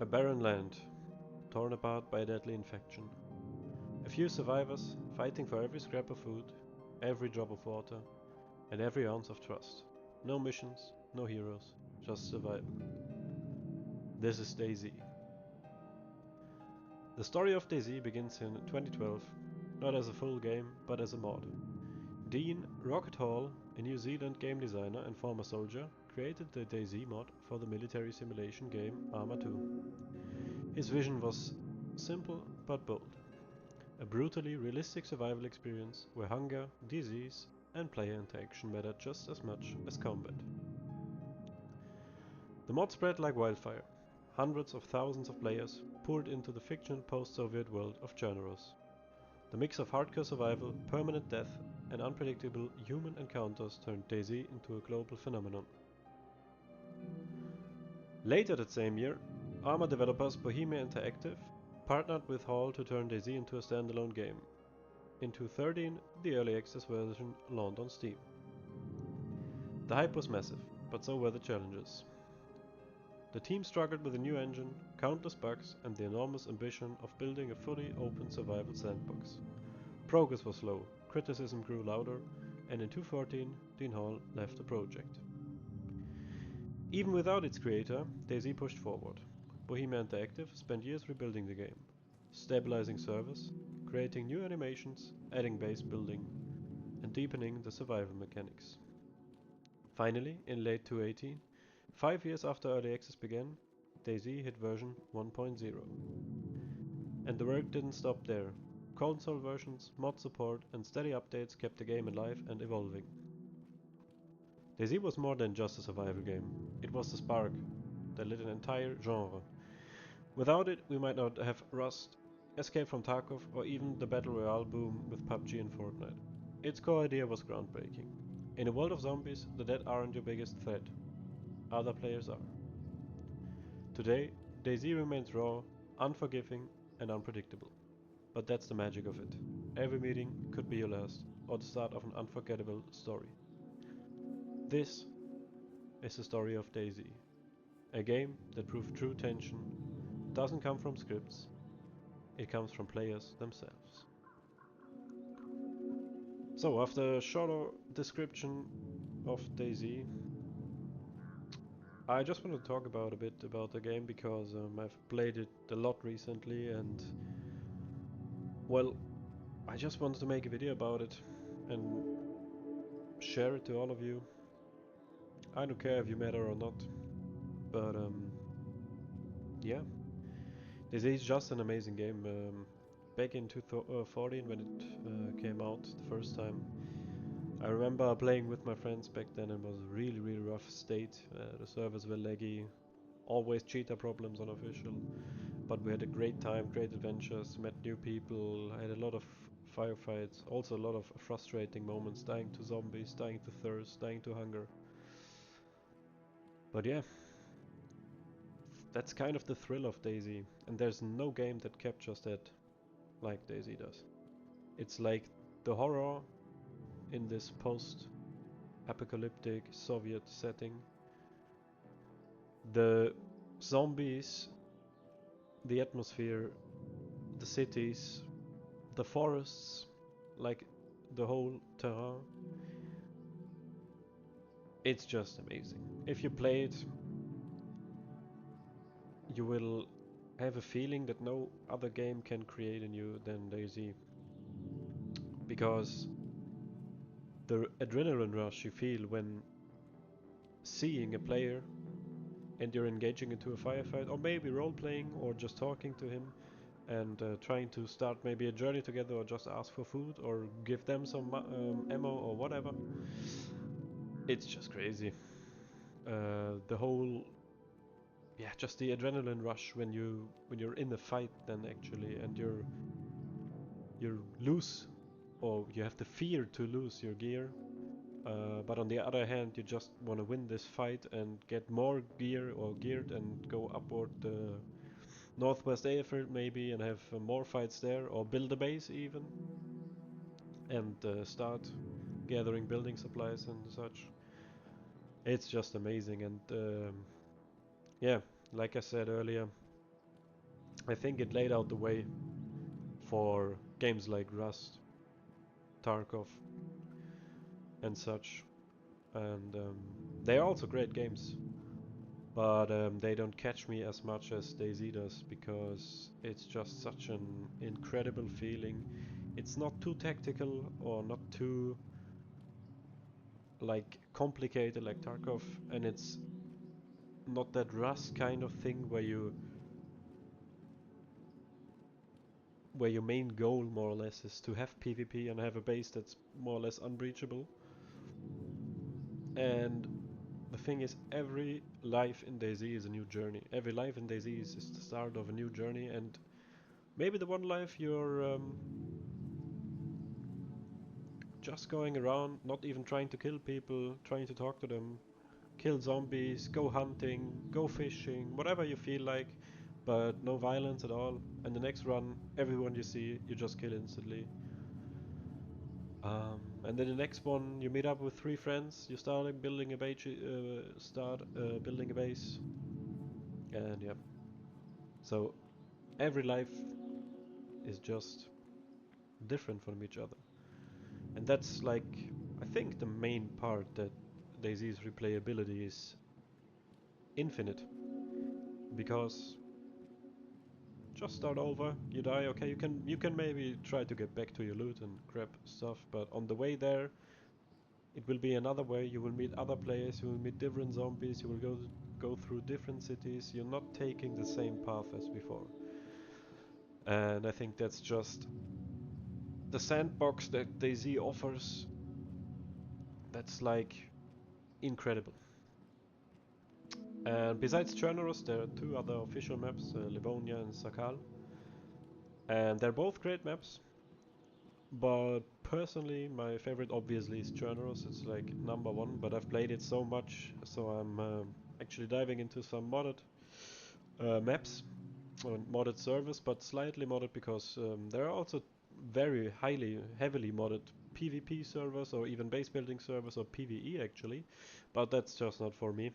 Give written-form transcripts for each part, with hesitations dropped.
A barren land, torn apart by a deadly infection. A few survivors fighting for every scrap of food, every drop of water, and every ounce of trust. No missions, no heroes, just survival. This is DayZ. The story of DayZ begins in 2012, not as a full game, but as a mod. Dean Rocket Hall, a New Zealand game designer and former soldier, created the DayZ mod for the military simulation game Arma 2. His vision was simple but bold. A brutally realistic survival experience where hunger, disease, and player interaction mattered just as much as combat. The mod spread like wildfire. Hundreds of thousands of players poured into the fictional post-Soviet world of Generous. The mix of hardcore survival, permanent death, and unpredictable human encounters turned DayZ into a global phenomenon. Later that same year, Arma developers Bohemia Interactive partnered with Hall to turn DayZ into a standalone game. In 2013, the early access version launched on Steam. The hype was massive, but so were the challenges. The team struggled with a new engine, countless bugs, and the enormous ambition of building a fully open survival sandbox. Progress was slow, criticism grew louder, and in 2014, Dean Hall left the project. Even without its creator, DayZ pushed forward. Bohemia Interactive spent years rebuilding the game, stabilizing servers, creating new animations, adding base building, and deepening the survival mechanics. Finally, in late 2018, 5 years after early access began, DayZ hit version 1.0. And the work didn't stop there. Console versions, mod support, and steady updates kept the game alive and evolving. DayZ was more than just a survival game. It was the spark that lit an entire genre. Without it, we might not have Rust, Escape from Tarkov, or even the Battle Royale boom with PUBG and Fortnite. Its core idea was groundbreaking. In a world of zombies, the dead aren't your biggest threat. Other players are. Today, DayZ remains raw, unforgiving, and unpredictable. But that's the magic of it. Every meeting could be your last, or the start of an unforgettable story. This is the story of DayZ. A game that proved true tension doesn't come from scripts, it comes from players themselves. So, after a shorter description of DayZ, I just want to talk a bit about the game because I've played it a lot recently and, well, I just wanted to make a video about it and share it to all of you. I don't care if you matter or not, but yeah, this is just an amazing game. Back in 2014 when it came out the first time, I remember playing with my friends back then. It was a really rough state. The servers were laggy, always cheater problems unofficial, but we had a great time, great adventures, met new people. I had a lot of firefights, also a lot of frustrating moments, dying to zombies, dying to thirst, dying to hunger. But yeah, that's kind of the thrill of DayZ, and there's no game that captures that like DayZ does. It's like the horror in this post-apocalyptic Soviet setting. The zombies, the atmosphere, the cities, the forests, like the whole terrain. It's just amazing. If you play it, you will have a feeling that no other game can create in you than DayZ. Because the adrenaline rush you feel when seeing a player and you're engaging into a firefight, or maybe role-playing, or just talking to him and trying to start maybe a journey together, or just ask for food, or give them some ammo or whatever. It's just crazy. The whole, yeah, just the adrenaline rush when you're in the fight then actually, and you lose, or you have the fear to lose your gear. But on the other hand, you just want to win this fight and get more gear or geared and go upward the northwest airfield maybe and have more fights there, or build a base even and start gathering building supplies and such. It's just amazing, and yeah, like I said earlier, I think it laid out the way for games like Rust, Tarkov, and such. And they're also great games, but they don't catch me as much as DayZ does, because it's just such an incredible feeling. It's not too tactical or not too like complicated like Tarkov, and it's not that Rust kind of thing where your main goal more or less is to have PvP and have a base that's more or less unbreachable. And the thing is, every life in DayZ is a new journey. Every life in DayZ is the start of a new journey, and maybe the one life you're just going around, not even trying to kill people, trying to talk to them, kill zombies, go hunting, go fishing, whatever you feel like, but no violence at all. And the next run, everyone you see, you just kill instantly. And then the next one, you meet up with 3 friends, you start building a base, and yeah. So every life is just different from each other, and that's like, I think the main part, that DayZ's replayability is infinite, because just start over, you die, okay, you can maybe try to get back to your loot and grab stuff, but on the way there it will be another way. You will meet other players, you will meet different zombies, you will go through different cities. You're not taking the same path as before. And I think that's just the sandbox that DayZ offers. That's like incredible. And besides Chernoros, there are 2 other official maps, Livonia and Sakal. And they're both great maps. But personally, my favorite obviously is Chernoros. It's like #1, but I've played it so much, so I'm actually diving into some modded maps and modded servers, but slightly modded, because there are also very heavily modded PvP servers, or even base building servers, or PvE actually, but that's just not for me.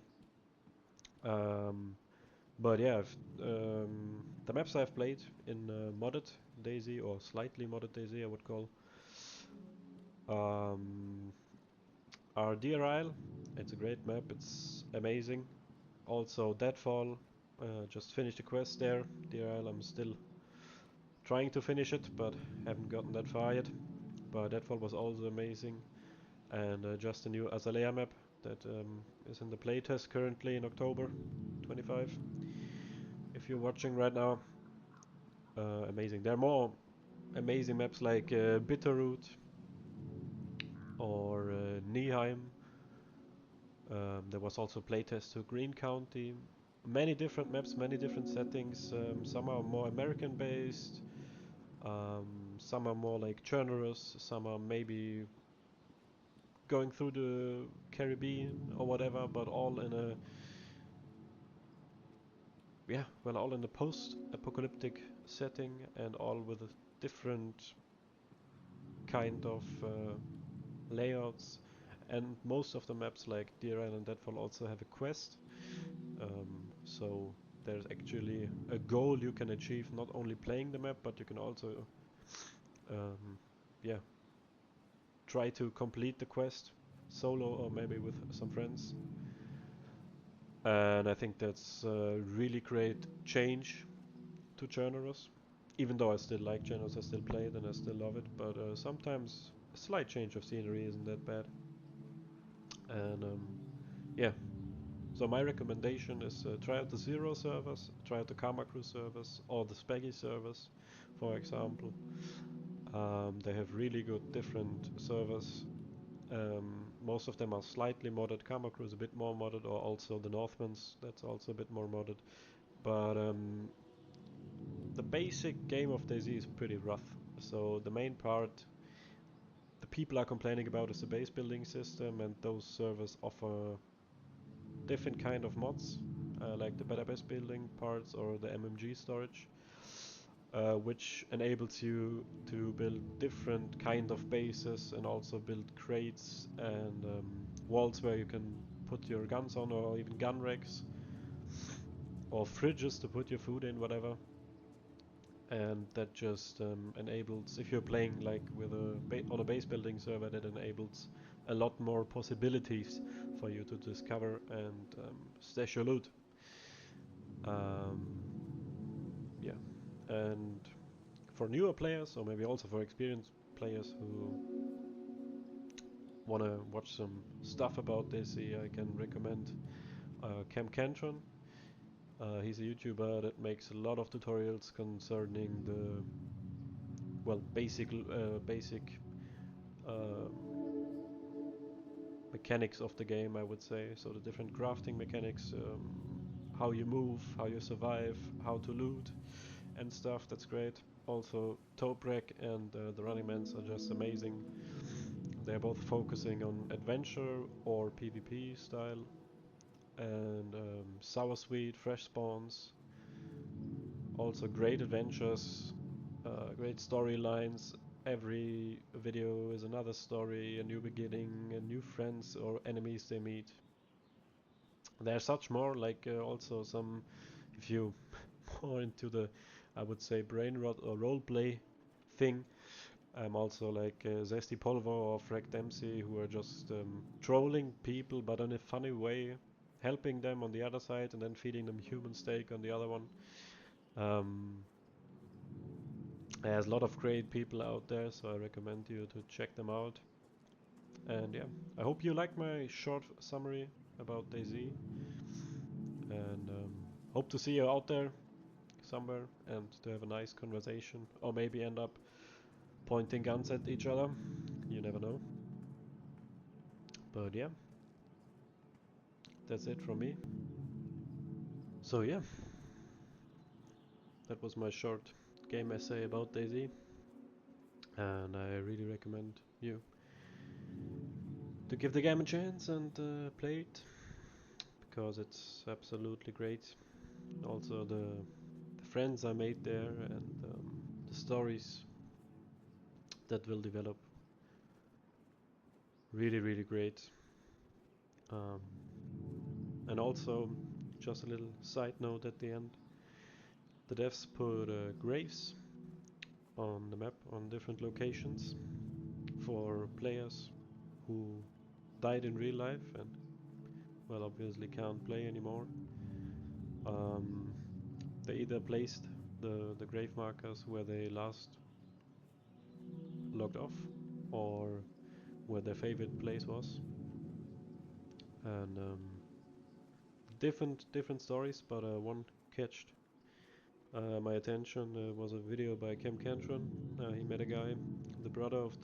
But yeah, the maps I've played in modded DayZ, or slightly modded DayZ I would call, um, are Deer Isle. It's a great map, it's amazing. Also Deadfall, just finished a quest there. Deer Isle, I'm still trying to finish it, but haven't gotten that far yet. But Deadfall was also amazing. And just a new Azalea map that is in the playtest currently in October 25. If you're watching right now, amazing. There are more amazing maps like Bitterroot or Neheim. There was also playtest to Green County. Many different maps, many different settings. Some are more American based, some are more like Chernoros, some are maybe going through the Caribbean or whatever, but all in a, yeah, well, all in a post-apocalyptic setting, and all with a different kind of layouts. And most of the maps like Deer Island and Deadfall also have a quest, so there's actually a goal you can achieve not only playing the map, but you can also yeah, try to complete the quest solo or maybe with some friends. And I think that's a really great change to Chernoros. Even though I still like Chernoros, I still play it and I still love it, but sometimes a slight change of scenery isn't that bad. And yeah, so my recommendation is try out the Zero servers, try out the KarmaKrew servers, or the Spaggies servers, for example. They have really good different servers. Most of them are slightly modded. KarmaKrew is a bit more modded, or also the Northmen's, that's also a bit more modded. But the basic game of DayZ is pretty rough. So the main part the people are complaining about is the base building system, and those servers offer different kind of mods, like the better base building parts or the MMG storage, which enables you to build different kind of bases, and also build crates and walls where you can put your guns on, or even gun racks, or fridges to put your food in, whatever. and that just enables, if you're playing like with on a base building server, that enables a lot more possibilities for you to discover and stash your loot. Yeah, and for newer players, or maybe also for experienced players who want to watch some stuff about DayZ, I can recommend KarmaKrew. He's a YouTuber that makes a lot of tutorials concerning the, well, basic mechanics of the game, I would say. So the different crafting mechanics, how you move, how you survive, how to loot and stuff. That's great. Also, Toprek and the Running Mans are just amazing. They're both focusing on adventure or PvP style, and sour sweet, fresh spawns. Also great adventures, great storylines. Every video is another story, a new beginning, and new friends or enemies they meet. There's such more, like also some, if you more into the, I would say, brain rot or roleplay thing. Also like Zesty Polvo or Frag Dempsey, who are just trolling people, but in a funny way, helping them on the other side and then feeding them human steak on the other one. There's a lot of great people out there, so I recommend you to check them out. And yeah, I hope you like my short summary about DayZ, and hope to see you out there somewhere and to have a nice conversation, or maybe end up pointing guns at each other. You never know. But yeah, that's it from me. So yeah, that was my short game essay about DayZ, and I really recommend you to give the game a chance and play it, because it's absolutely great. Also the friends I made there, and the stories that will develop, really great. Um, and also, just a little side note at the end, the devs put graves on the map on different locations for players who died in real life and, well, obviously can't play anymore. They either placed the grave markers where they last logged off, or where their favorite place was, and different stories, but one catched my attention. Was a video by KarmaKrew. He met a guy, the brother of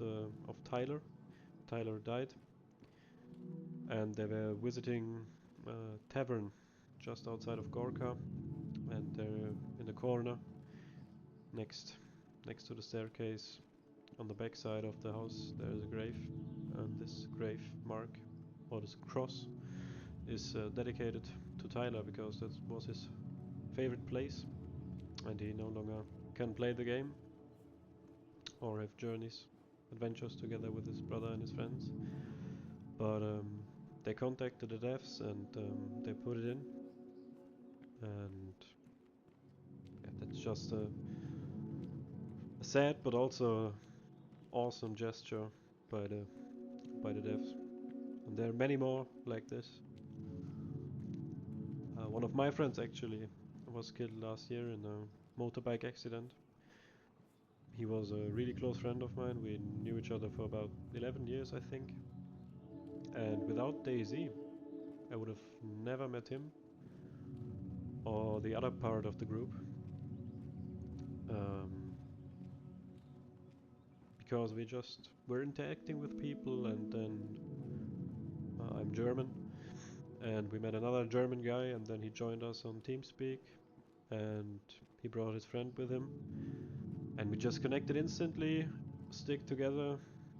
Tyler. Tyler died, and they were visiting a tavern just outside of Gorka, and they're in the corner next to the staircase. On the back side of the house there is a grave, and this grave mark, or this cross, is dedicated to Tyler, because that was his favorite place, and he no longer can play the game or have adventures together with his brother and his friends. But they contacted the devs, and they put it in, and yeah, that's just a sad but also awesome gesture by the devs. And there are many more like this. One of my friends actually was killed last year in a motorbike accident. He was a really close friend of mine. We knew each other for about 11 years, I think. And without DayZ, I would have never met him or the other part of the group. Um, because we just were interacting with people, and then I'm German, and we met another German guy, and then he joined us on TeamSpeak, and he brought his friend with him, and we just connected instantly, stick together,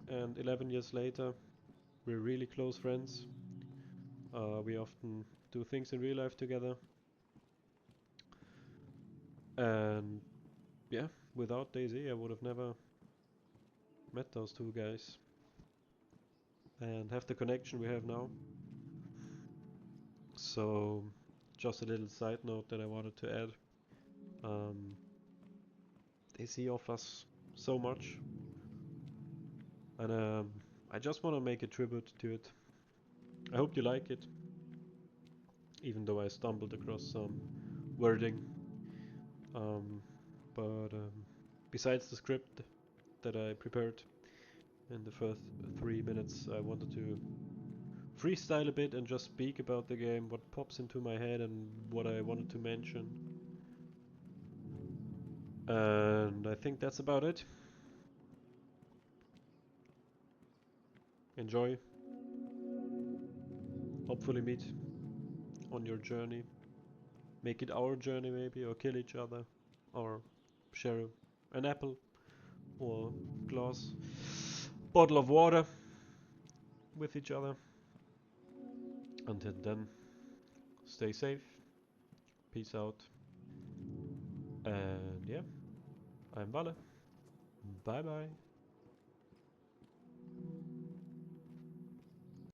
and 11 years later we're really close friends. We often do things in real life together, and yeah, without DayZ I would have never met those two guys and have the connection we have now. So just a little side note that I wanted to add. Um, DayZ offers so much, and I just want to make a tribute to it. I hope you like it, even though I stumbled across some wording. But besides the script that I prepared in the first 3 minutes, I wanted to freestyle a bit and just speak about the game, what pops into my head and what I wanted to mention. And I think that's about it. Enjoy. Hopefully meet on your journey. Make it our journey maybe, or kill each other, or share an apple or glass bottle of water with each other. Until then, stay safe, peace out, and yeah, I'm Valle. Bye bye.